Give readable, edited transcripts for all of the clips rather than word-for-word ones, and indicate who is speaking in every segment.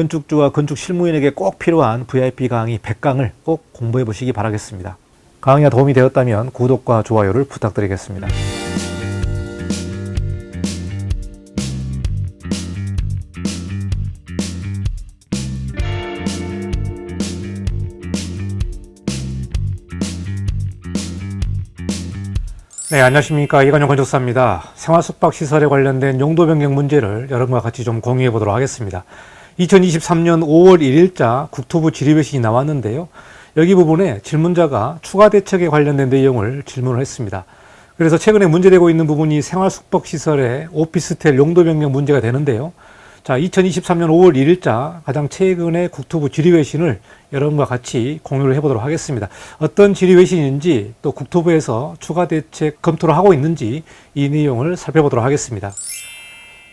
Speaker 1: 건축주와 건축 실무인에게 꼭 필요한 VIP 강의 100강을 꼭 공부해 보시기 바라겠습니다. 강의가 도움이 되었다면 구독과 좋아요를 부탁드리겠습니다. 네, 안녕하십니까. 이관용 건축사입니다. 생활숙박시설에 관련된 용도 변경 문제를 여러분과 같이 좀 공유해 보도록 하겠습니다. 2023년 5월 1일자 국토부 질의외신이 나왔는데요. 여기 부분에 질문자가 추가 대책에 관련된 내용을 질문을 했습니다. 그래서 최근에 문제되고 있는 부분이 생활숙박시설의 오피스텔 용도 변경 문제가 되는데요. 자, 2023년 5월 1일자 가장 최근의 국토부 질의외신을 여러분과 같이 공유를 해보도록 하겠습니다. 어떤 질의외신인지 또 국토부에서 추가 대책 검토를 하고 있는지 이 내용을 살펴보도록 하겠습니다.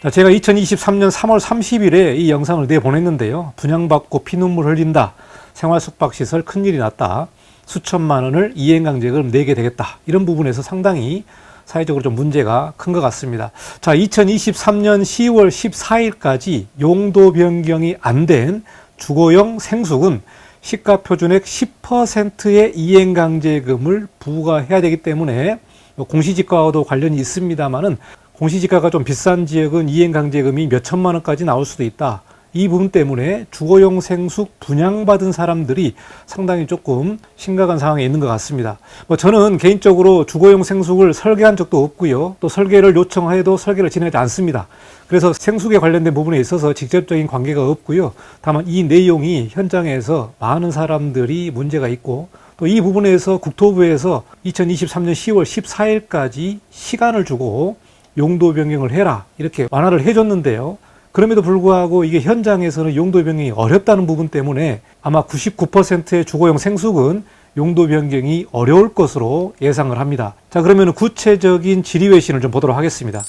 Speaker 1: 자, 제가 2023년 3월 30일에 이 영상을 내보냈는데요. 분양받고 피눈물 흘린다. 생활숙박시설 큰일이 났다. 수천만 원을 이행강제금 내게 되겠다. 이런 부분에서 상당히 사회적으로 좀 문제가 큰 것 같습니다. 자, 2023년 10월 14일까지 용도 변경이 안 된 주거용 생숙은 시가 표준액 10%의 이행강제금을 부과해야 되기 때문에 공시지가와도 관련이 있습니다만은 공시지가가 좀 비싼 지역은 이행강제금이 몇 천만 원까지 나올 수도 있다. 이 부분 때문에 주거용 생숙 분양받은 사람들이 상당히 조금 심각한 상황에 있는 것 같습니다. 저는 개인적으로 주거용 생숙을 설계한 적도 없고요. 또 설계를 요청해도 설계를 진행하지 않습니다. 그래서 생숙에 관련된 부분에 있어서 직접적인 관계가 없고요. 다만 이 내용이 현장에서 많은 사람들이 문제가 있고 또 이 부분에서 국토부에서 2023년 10월 14일까지 시간을 주고 용도 변경을 해라 이렇게 완화를 해줬는데요. 그럼에도 불구하고 이게 현장에서는 용도 변경이 어렵다는 부분 때문에 아마 99%의 주거용 생숙은 용도 변경이 어려울 것으로 예상을 합니다. 자, 그러면 구체적인 질의외신을 좀 보도록 하겠습니다.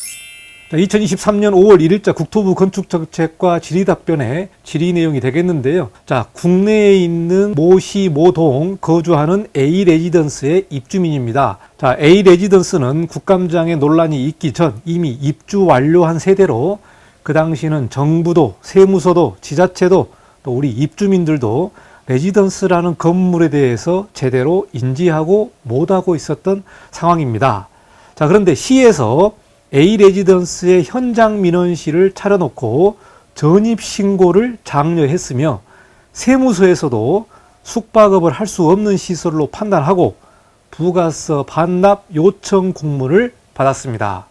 Speaker 1: 자, 2023년 5월 1일자 국토부 건축정책과 질의답변에 질의 내용이 되겠는데요. 자, 국내에 있는 모시 모동 거주하는 A 레지던스의 입주민입니다. 자, A 레지던스는 국감장에 논란이 있기 전 이미 입주 완료한 세대로 그 당시는 정부도, 세무서도, 지자체도 또 우리 입주민들도 레지던스라는 건물에 대해서 제대로 인지하고 못하고 있었던 상황입니다. 자, 그런데 시에서 A 레지던스의 현장 민원실을 차려놓고 전입신고를 장려했으며 세무서에서도 숙박업을 할 수 없는 시설로 판단하고 부가세 반납 요청 공문을 받았습니다.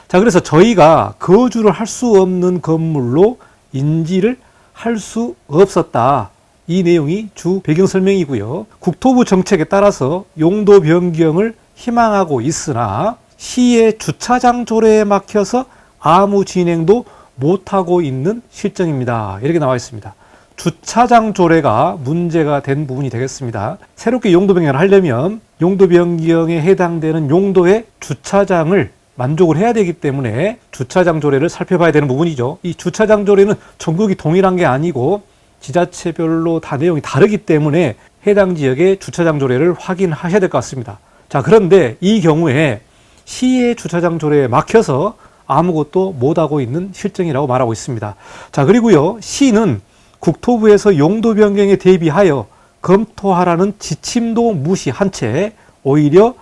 Speaker 1: 자, 그래서 저희가 거주를 할 수 없는 건물로 인지를 할 수 없었다. 이 내용이 주 배경 설명이고요. 국토부 정책에 따라서 용도 변경을 희망하고 있으나 시의 주차장 조례에 막혀서 아무 진행도 못하고 있는 실정입니다. 이렇게 나와 있습니다. 주차장 조례가 문제가 된 부분이 되겠습니다. 새롭게 용도 변경을 하려면 용도 변경에 해당되는 용도의 주차장을 만족을 해야 되기 때문에 주차장 조례를 살펴봐야 되는 부분이죠. 이 주차장 조례는 전국이 동일한 게 아니고 지자체별로 다 내용이 다르기 때문에 해당 지역의 주차장 조례를 확인하셔야 될 것 같습니다. 자, 그런데 이 경우에 시의 주차장 조례에 막혀서 아무것도 못하고 있는 실정이라고 말하고 있습니다. 자, 그리고요, 시는 국토부에서 용도 변경에 대비하여 검토하라는 지침도 무시한 채 오히려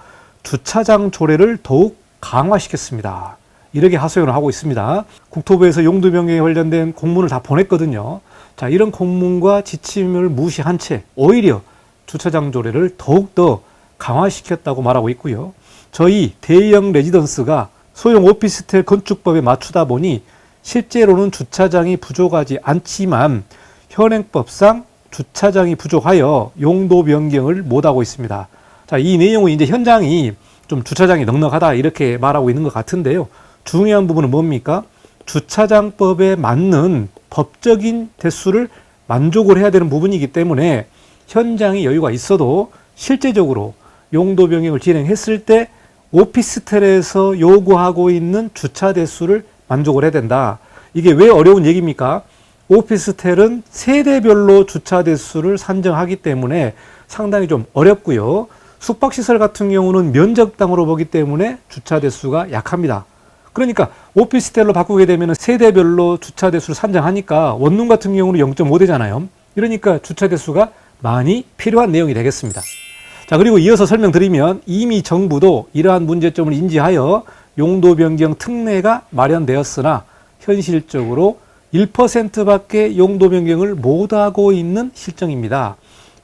Speaker 1: 주차장 조례를 더욱 강화시켰습니다. 이렇게 하소연을 하고 있습니다. 국토부에서 용도 변경에 관련된 공문을 다 보냈거든요. 자, 이런 공문과 지침을 무시한 채 오히려 주차장 조례를 더욱더 강화시켰다고 말하고 있고요. 저희 대형 레지던스가 소형 오피스텔 건축법에 맞추다 보니 실제로는 주차장이 부족하지 않지만 현행법상 주차장이 부족하여 용도 변경을 못하고 있습니다. 자, 이 내용은 이제 현장이 좀 주차장이 넉넉하다 이렇게 말하고 있는 것 같은데요. 중요한 부분은 뭡니까? 주차장법에 맞는 법적인 대수를 만족을 해야 되는 부분이기 때문에 현장에 여유가 있어도 실제적으로 용도 변경을 진행했을 때 오피스텔에서 요구하고 있는 주차 대수를 만족을 해야 된다. 이게 왜 어려운 얘기입니까? 오피스텔은 세대별로 주차 대수를 산정하기 때문에 상당히 좀 어렵고요. 숙박시설 같은 경우는 면적 땅으로 보기 때문에 주차 대수가 약합니다. 그러니까 오피스텔로 바꾸게 되면 세대별로 주차 대수를 산정하니까 원룸 같은 경우는 0.5대잖아요. 이러니까 주차 대수가 많이 필요한 내용이 되겠습니다. 자, 그리고 이어서 설명드리면 이미 정부도 이러한 문제점을 인지하여 용도 변경 특례가 마련되었으나 현실적으로 1%밖에 용도 변경을 못하고 있는 실정입니다.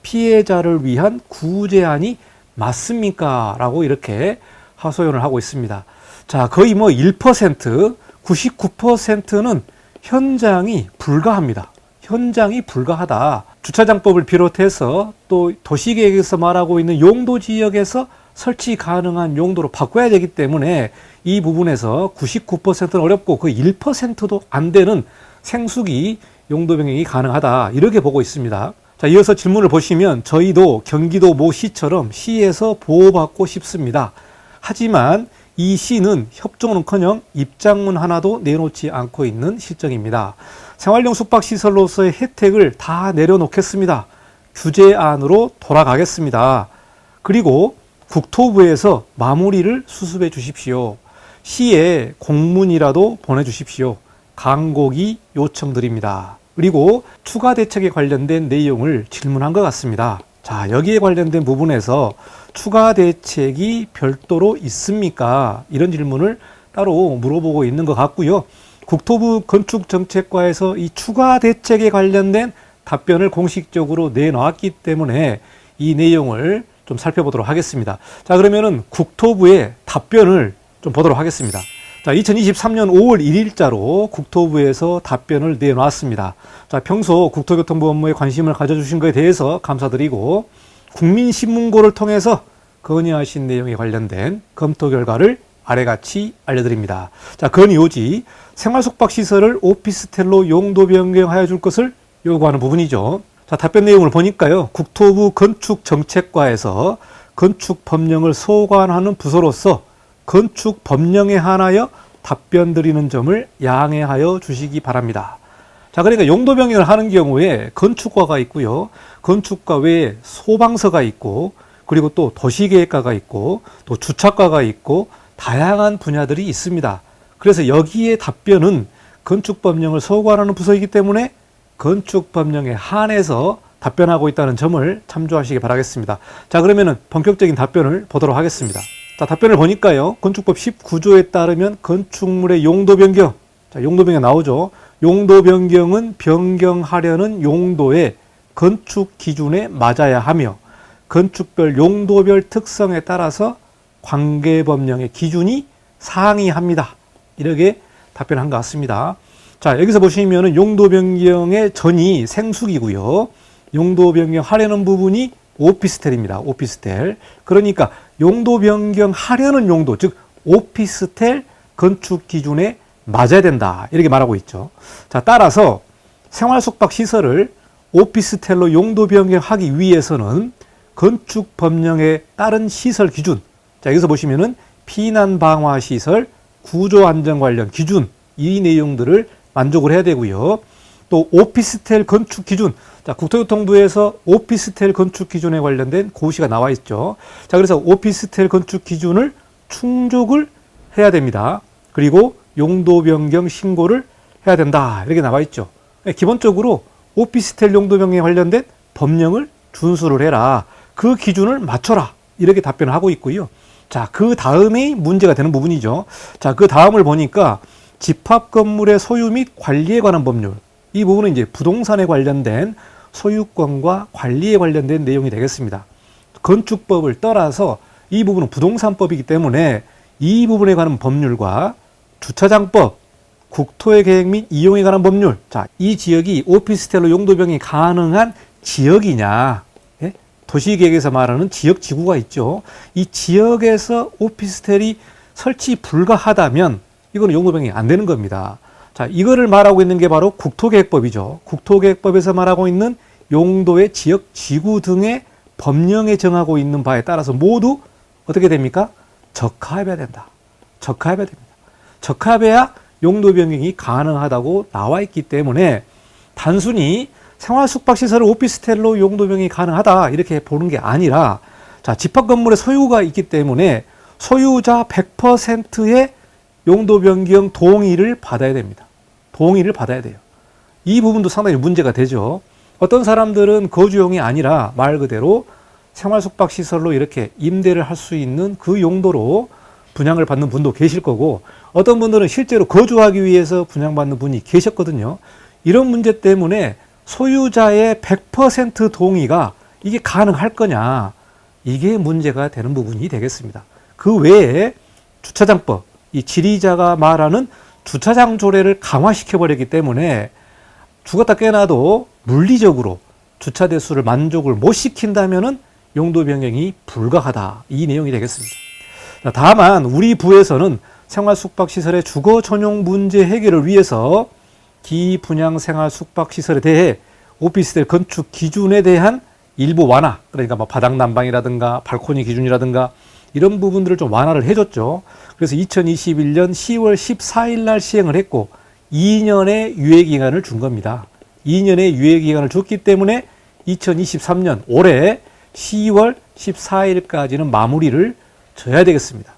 Speaker 1: 피해자를 위한 구제안이 맞습니까? 라고 이렇게 하소연을 하고 있습니다. 자, 거의 1%, 99%는 현장이 불가합니다. 현장이 불가하다. 주차장법을 비롯해서 또 도시계획에서 말하고 있는 용도 지역에서 설치 가능한 용도로 바꿔야 되기 때문에 이 부분에서 99%는 어렵고 그 1%도 안 되는 생수기 용도 변경이 가능하다. 이렇게 보고 있습니다. 자, 이어서 질문을 보시면 저희도 경기도 모 시처럼 시에서 보호받고 싶습니다. 하지만 이 시는 협조는커녕 입장문 하나도 내놓지 않고 있는 실정입니다. 생활용 숙박시설로서의 혜택을 다 내려놓겠습니다. 규제안으로 돌아가겠습니다. 그리고 국토부에서 마무리를 수습해 주십시오. 시에 공문이라도 보내주십시오. 간곡히 요청드립니다. 그리고 추가 대책에 관련된 내용을 질문한 것 같습니다. 자, 여기에 관련된 부분에서 추가 대책이 별도로 있습니까? 이런 질문을 따로 물어보고 있는 것 같고요. 국토부 건축정책과에서 이 추가 대책에 관련된 답변을 공식적으로 내놓았기 때문에 이 내용을 좀 살펴보도록 하겠습니다. 자, 그러면은 국토부의 답변을 좀 보도록 하겠습니다. 자, 2023년 5월 1일자로 국토부에서 답변을 내놓았습니다. 자, 평소 국토교통부 업무에 관심을 가져주신 것에 대해서 감사드리고 국민신문고를 통해서 건의하신 내용에 관련된 검토 결과를 아래같이 알려드립니다. 자, 건의요지 생활숙박시설을 오피스텔로 용도 변경하여 줄 것을 요구하는 부분이죠. 자, 답변 내용을 보니까요. 국토부 건축정책과에서 건축법령을 소관하는 부서로서 건축법령에 한하여 답변 드리는 점을 양해하여 주시기 바랍니다. 자, 그러니까 용도 변경을 하는 경우에 건축과가 있고요. 건축과 외에 소방서가 있고, 그리고 또 도시계획과가 있고, 또 주차과가 있고, 다양한 분야들이 있습니다. 그래서 여기에 답변은 건축법령을 소관하는 부서이기 때문에 건축법령에 한해서 답변하고 있다는 점을 참조하시기 바라겠습니다. 자, 그러면은 본격적인 답변을 보도록 하겠습니다. 자, 답변을 보니까요. 건축법 19조에 따르면 건축물의 용도 변경. 자, 용도 변경 나오죠. 용도 변경은 변경하려는 용도의 건축 기준에 맞아야 하며 건축별 용도별 특성에 따라서 관계법령의 기준이 상이합니다. 이렇게 답변한 것 같습니다. 자, 여기서 보시면은 용도 변경의 전이 생수기고요. 용도 변경하려는 부분이 오피스텔입니다. 오피스텔. 그러니까 용도 변경하려는 용도, 즉 오피스텔 건축 기준에 맞아야 된다. 이렇게 말하고 있죠. 자, 따라서 생활숙박시설을 오피스텔로 용도 변경하기 위해서는 건축법령에 따른 시설 기준. 자, 여기서 보시면은 피난방화시설, 구조안전 관련 기준, 이 내용들을 만족을 해야 되고요. 또 오피스텔 건축 기준. 자, 국토교통부에서 오피스텔 건축 기준에 관련된 고시가 나와 있죠. 자, 그래서 오피스텔 건축 기준을 충족을 해야 됩니다. 그리고 용도 변경 신고를 해야 된다. 이렇게 나와 있죠. 기본적으로 오피스텔 용도 변경에 관련된 법령을 준수를 해라. 그 기준을 맞춰라. 이렇게 답변을 하고 있고요. 자, 그 다음에 문제가 되는 부분이죠. 자, 그 다음을 보니까 집합 건물의 소유 및 관리에 관한 법률. 이 부분은 이제 부동산에 관련된 소유권과 관리에 관련된 내용이 되겠습니다. 건축법을 떠나서 이 부분은 부동산법이기 때문에 이 부분에 관한 법률과 주차장법, 국토의 계획 및 이용에 관한 법률. 자, 이 지역이 오피스텔로 용도 변경이 가능한 지역이냐. 예? 도시계획에서 말하는 지역 지구가 있죠. 이 지역에서 오피스텔이 설치 불가하다면 이거는 용도 변경이 안 되는 겁니다. 자, 이거를 말하고 있는 게 바로 국토계획법이죠. 국토계획법에서 말하고 있는 용도의 지역 지구 등의 법령에 정하고 있는 바에 따라서 모두 어떻게 됩니까? 적합해야 된다. 적합해야 됩니다. 적합해야 용도 변경이 가능하다고 나와 있기 때문에 단순히 생활숙박시설을 오피스텔로 용도 변경이 가능하다 이렇게 보는 게 아니라, 자, 집합 건물의 소유가 있기 때문에 소유자 100%의 용도 변경 동의를 받아야 됩니다. 동의를 받아야 돼요. 이 부분도 상당히 문제가 되죠. 어떤 사람들은 거주용이 아니라 말 그대로 생활 숙박시설로 이렇게 임대를 할 수 있는 그 용도로 분양을 받는 분도 계실 거고, 어떤 분들은 실제로 거주하기 위해서 분양받는 분이 계셨거든요. 이런 문제 때문에 소유자의 100% 동의가 이게 가능할 거냐, 이게 문제가 되는 부분이 되겠습니다. 그 외에 주차장법, 이 지리자가 말하는 주차장 조례를 강화시켜버렸기 때문에 죽었다 깨어나도 물리적으로 주차 대수를 만족을 못 시킨다면은 용도 변경이 불가하다, 이 내용이 되겠습니다. 다만 우리 부에서는 생활 숙박시설의 주거 전용 문제 해결을 위해서 기분양 생활 숙박시설에 대해 오피스텔 건축 기준에 대한 일부 완화, 그러니까 뭐 바닥 난방이라든가 발코니 기준이라든가 이런 부분들을 좀 완화를 해줬죠. 그래서 2021년 10월 14일 날 시행을 했고 2년의 유예기간을 준 겁니다. 2년의 유예기간을 줬기 때문에 2023년 올해 10월 14일까지는 마무리를 져야 되겠습니다.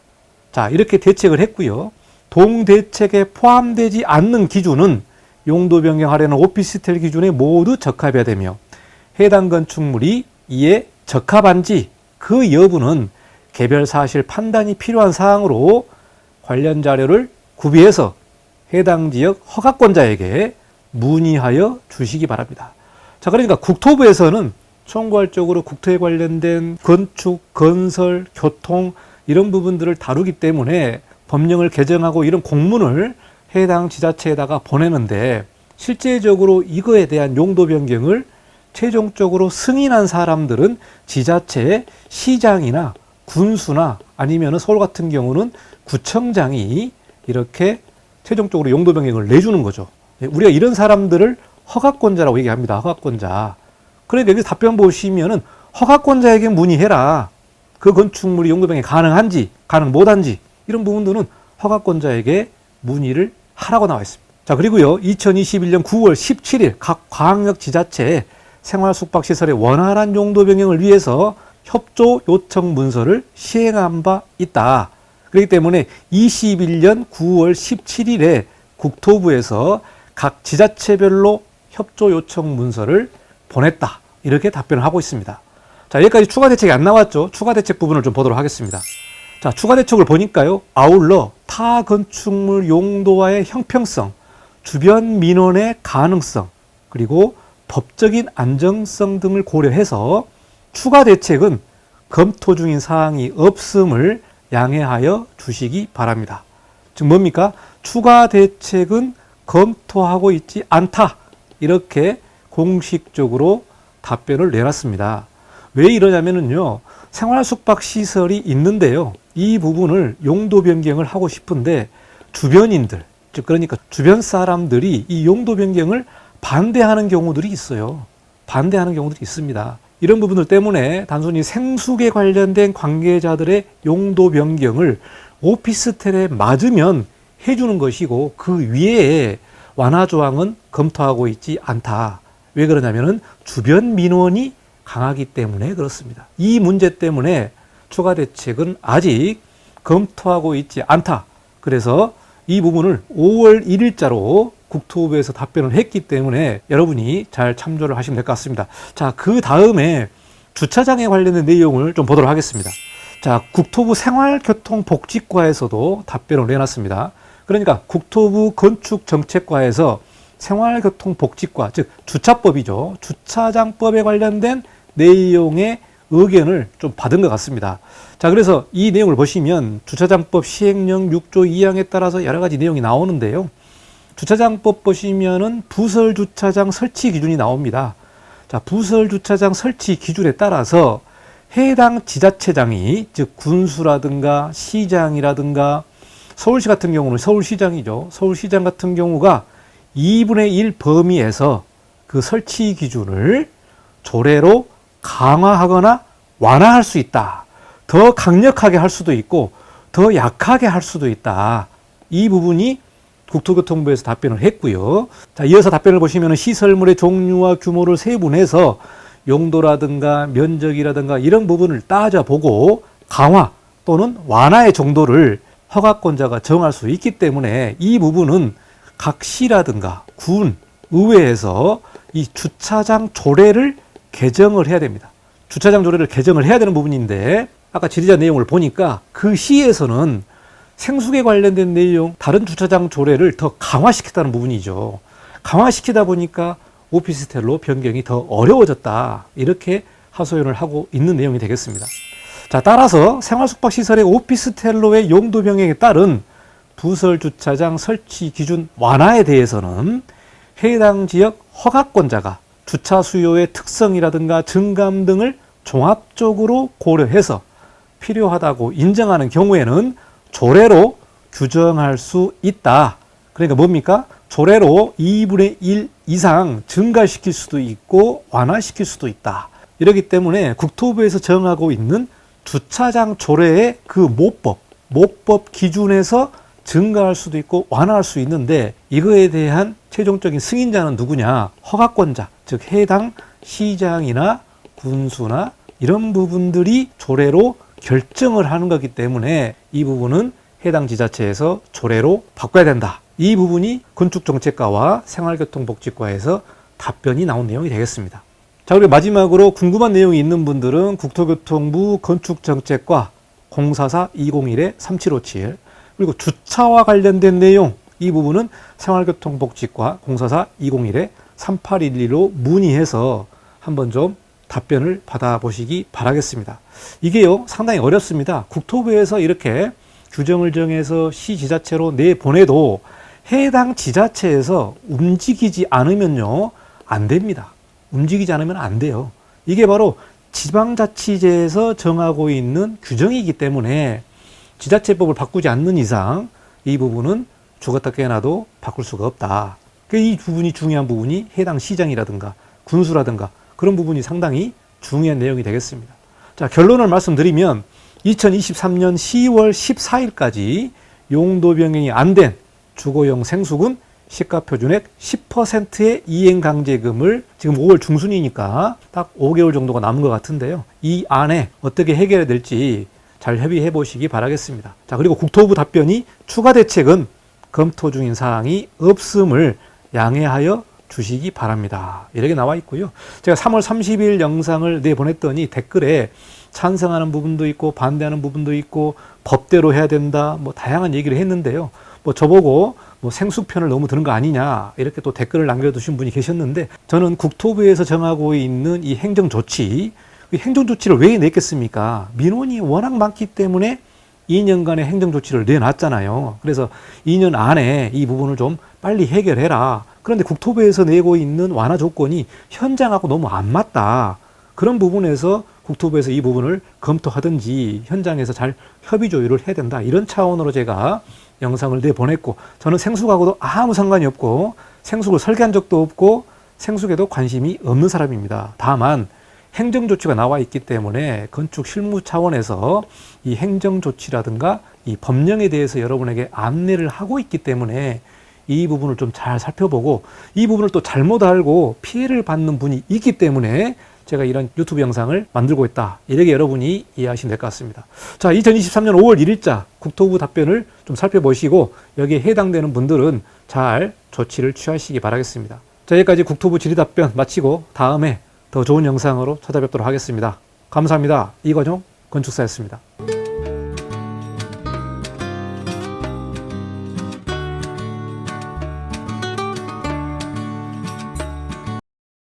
Speaker 1: 자, 이렇게 대책을 했고요. 동대책에 포함되지 않는 기준은 용도 변경하려는 오피스텔 기준에 모두 적합해야 되며, 해당 건축물이 이에 적합한지 그 여부는 개별 사실 판단이 필요한 사항으로 관련 자료를 구비해서 해당 지역 허가권자에게 문의하여 주시기 바랍니다. 자, 그러니까 국토부에서는 총괄적으로 국토에 관련된 건축, 건설, 교통 이런 부분들을 다루기 때문에 법령을 개정하고 이런 공문을 해당 지자체에다가 보내는데, 실제적으로 이거에 대한 용도 변경을 최종적으로 승인한 사람들은 지자체 시장이나 군수나 아니면 서울 같은 경우는 구청장이 이렇게 최종적으로 용도 변경을 내주는 거죠. 우리가 이런 사람들을 허가권자라고 얘기합니다. 허가권자. 그러니까 여기 답변 보시면은 허가권자에게 문의해라. 그 건축물이 용도 변경이 가능한지, 가능 못한지 이런 부분들은 허가권자에게 문의를 하라고 나와 있습니다. 자, 그리고요, 2021년 9월 17일 각 광역지자체에 생활숙박시설의 원활한 용도 변경을 위해서 협조 요청 문서를 시행한 바 있다. 그렇기 때문에 21년 9월 17일에 국토부에서 각 지자체별로 협조 요청 문서를 보냈다. 이렇게 답변을 하고 있습니다. 자, 여기까지 추가 대책이 안 나왔죠. 추가 대책 부분을 좀 보도록 하겠습니다. 자, 추가 대책을 보니까요, 아울러 타 건축물 용도와의 형평성, 주변 민원의 가능성, 그리고 법적인 안정성 등을 고려해서 추가 대책은 검토 중인 사항이 없음을 양해하여 주시기 바랍니다. 즉 뭡니까? 추가 대책은 검토하고 있지 않다. 이렇게 공식적으로 답변을 내놨습니다. 왜 이러냐면요, 생활 숙박 시설이 있는데요, 이 부분을 용도 변경을 하고 싶은데 주변인들, 즉 그러니까 주변 사람들이 이 용도 변경을 반대하는 경우들이 있어요. 반대하는 경우들이 있습니다. 이런 부분들 때문에 단순히 생숙에 관련된 관계자들의 용도 변경을 오피스텔에 맞으면 해주는 것이고, 그 위에 완화 조항은 검토하고 있지 않다. 왜 그러냐면은 주변 민원이 강하기 때문에 그렇습니다. 이 문제 때문에 추가 대책은 아직 검토하고 있지 않다. 그래서 이 부분을 5월 1일자로 국토부에서 답변을 했기 때문에 여러분이 잘 참조를 하시면 될 것 같습니다. 자, 그 다음에 주차장에 관련된 내용을 좀 보도록 하겠습니다. 자, 국토부 생활교통복지과에서도 답변을 내놨습니다. 그러니까 국토부 건축정책과에서 생활교통복지과, 즉 주차법이죠. 주차장법에 관련된 내용의 의견을 좀 받은 것 같습니다. 자, 그래서 이 내용을 보시면 주차장법 시행령 6조 2항에 따라서 여러 가지 내용이 나오는데요. 주차장법 보시면은 부설 주차장 설치 기준이 나옵니다. 자, 부설 주차장 설치 기준에 따라서 해당 지자체장이, 즉 군수라든가 시장이라든가 서울시 같은 경우는 서울시장이죠. 서울시장 같은 경우가 2분의 1 범위에서 그 설치 기준을 조례로 강화하거나 완화할 수 있다. 더 강력하게 할 수도 있고 더 약하게 할 수도 있다. 이 부분이 국토교통부에서 답변을 했고요. 자, 이어서 답변을 보시면 시설물의 종류와 규모를 세분해서 용도라든가 면적이라든가 이런 부분을 따져보고 강화 또는 완화의 정도를 허가권자가 정할 수 있기 때문에 이 부분은 각 시라든가 군, 의회에서 이 주차장 조례를 개정을 해야 됩니다. 주차장 조례를 개정을 해야 되는 부분인데 아까 질의자 내용을 보니까 그 시에서는 생수계 관련된 내용, 다른 주차장 조례를 더 강화시켰다는 부분이죠. 강화시키다 보니까 오피스텔로 변경이 더 어려워졌다. 이렇게 하소연을 하고 있는 내용이 되겠습니다. 자, 따라서 생활숙박시설의 오피스텔로의 용도 변경에 따른 부설 주차장 설치 기준 완화에 대해서는 해당 지역 허가권자가 주차 수요의 특성이라든가 증감 등을 종합적으로 고려해서 필요하다고 인정하는 경우에는 조례로 규정할 수 있다. 그러니까 뭡니까? 조례로 2분의 1 이상 증가시킬 수도 있고 완화시킬 수도 있다. 이렇기 때문에 국토부에서 정하고 있는 주차장 조례의 그 모법 기준에서 증가할 수도 있고 완화할 수 있는데 이거에 대한 최종적인 승인자는 누구냐? 허가권자, 즉 해당 시장이나 군수나 이런 부분들이 조례로 결정을 하는 거기 때문에 이 부분은 해당 지자체에서 조례로 바꿔야 된다. 이 부분이 건축정책과와 생활교통복지과에서 답변이 나온 내용이 되겠습니다. 자, 그리고 마지막으로 궁금한 내용이 있는 분들은 국토교통부 건축정책과 044-201-3757 그리고 주차와 관련된 내용 이 부분은 생활교통복지과 044-201-3812로 문의해서 한번 좀 답변을 받아보시기 바라겠습니다. 이게요 상당히 어렵습니다. 국토부에서 이렇게 규정을 정해서 시지자체로 내보내도 해당 지자체에서 움직이지 않으면요 안 됩니다. 움직이지 않으면 안 돼요. 이게 바로 지방자치제에서 정하고 있는 규정이기 때문에 지자체법을 바꾸지 않는 이상 이 부분은 죽었다 깨어나도 바꿀 수가 없다. 이 부분이 중요한 부분이 해당 시장이라든가 군수라든가 그런 부분이 상당히 중요한 내용이 되겠습니다. 자, 결론을 말씀드리면 2023년 10월 14일까지 용도 변경이 안 된 주거용 생수군 시가표준액 10%의 이행강제금을 지금 5월 중순이니까 딱 5개월 정도가 남은 것 같은데요. 이 안에 어떻게 해결해야 될지 잘 협의해 보시기 바라겠습니다. 자, 그리고 국토부 답변이 추가 대책은 검토 중인 사항이 없음을 양해하여 주시기 바랍니다. 이렇게 나와 있고요. 제가 3월 30일 영상을 내보냈더니 댓글에 찬성하는 부분도 있고 반대하는 부분도 있고 법대로 해야 된다 뭐 다양한 얘기를 했는데요. 뭐 저보고 뭐 생수편을 너무 드는 거 아니냐 이렇게 또 댓글을 남겨두신 분이 계셨는데 저는 국토부에서 정하고 있는 이 행정조치 이 행정조치를 왜 냈겠습니까? 민원이 워낙 많기 때문에 2년간의 행정조치를 내놨잖아요. 그래서 2년 안에 이 부분을 좀 빨리 해결해라. 그런데 국토부에서 내고 있는 완화 조건이 현장하고 너무 안 맞다. 그런 부분에서 국토부에서 이 부분을 검토하든지 현장에서 잘 협의 조율을 해야 된다. 이런 차원으로 제가 영상을 내보냈고 저는 생수하고도 아무 상관이 없고 생수를 설계한 적도 없고 생수에도 관심이 없는 사람입니다. 다만 행정조치가 나와 있기 때문에 건축 실무 차원에서 이 행정조치라든가 이 법령에 대해서 여러분에게 안내를 하고 있기 때문에 이 부분을 좀 잘 살펴보고 이 부분을 또 잘못 알고 피해를 받는 분이 있기 때문에 제가 이런 유튜브 영상을 만들고 있다. 이렇게 여러분이 이해하시면 될 것 같습니다. 자, 2023년 5월 1일자 국토부 답변을 좀 살펴보시고 여기에 해당되는 분들은 잘 조치를 취하시기 바라겠습니다. 자, 여기까지 국토부 질의답변 마치고 다음에 더 좋은 영상으로 찾아뵙도록 하겠습니다. 감사합니다. 이건용 건축사였습니다.